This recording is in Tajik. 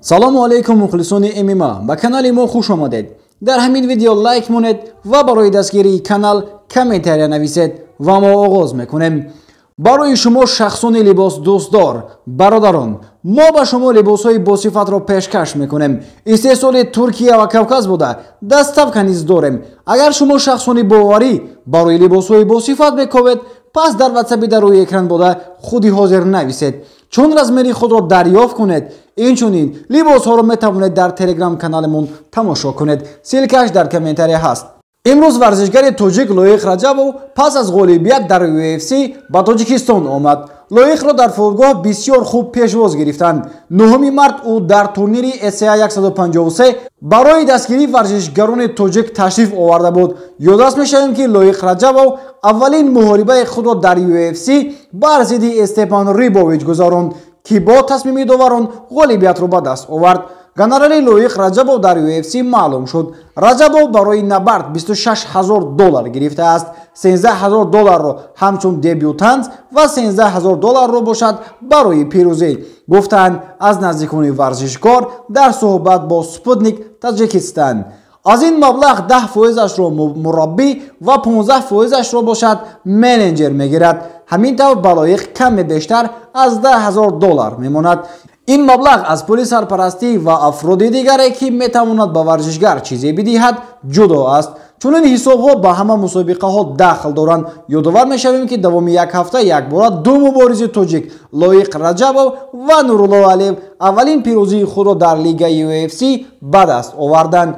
салому алайкум мухлисони ММА ба канали мо хуш омадед. дар ҳамин видео лайк монед ва барои дастгирии канал комментария нависед ва мо оғоз мекунем. барои шумо шахсони либос дӯстдор бародарон, мо ба шумо либосҳои босифатро пешкаш мекунем. истеҳсоли Туркия ва Кавказ буда даставка низ дорем. агар шумо шахсони боварӣ барои либосҳои босифат мекавед, пас дар ватсапи дар рӯи экран буда худи ҳозир нависед. чун размери худро дарёфт кунед, инчунин либосҳоро метавонед дар телеграм каналемон тамошо кунед. силкаш дар комментария ҳаст. имрӯз варзишгари тоҷик Лоиқ Раҷабов пас аз ғолибият дар UFC ба Тоҷикистон омад. Лоиқро дар форгоҳ бисёр хуб пешвоз гирифтанд. 9 март ӯ дар турнири SCA 153 барои дастгирии варзишгарони тоҷик ташриф оварда буд. ёддост мешавем ки Лоиқ Раҷабов аввалин муҳорибаи худро дар UFC бар зидди Степан Рибович гузаронд, ки бо тасмими доварон ғолибиятро ба даст овард. генерали Лоиқ Раҷабов дар UFC маълум шуд. Раҷабов барои набард $26,000 гирифтааст. $13,000ро ҳамчун дебютант ва $13,000ро бошад барои пирӯзӣ, гуфтанд аз наздикони варзишгор дар суҳбат бо Спутник Таҷикистан. аз ин маблағ 10%-ашро мураббӣ ва 15%-ашро бошад менеҷер мегирад. ҳамин тавр ба Лоиқ каме бештар аз $10,000 мемонад. ин маблағ аз пули сарпарастӣ ва афроди дигаре ки метавонад ба варзишгар чизе бидиҳад ҷудо аст. чунин ҳисобҳо ба ҳама мусобиқаҳо дахл доранд. ёдовар мешавем ки давоми як ҳафта якбора ду муборизи тоҷик Лоиқ Раҷабов ва Нурулло Алиев аввалин пирӯзии худро дар лигаи UFC ба даст оварданд.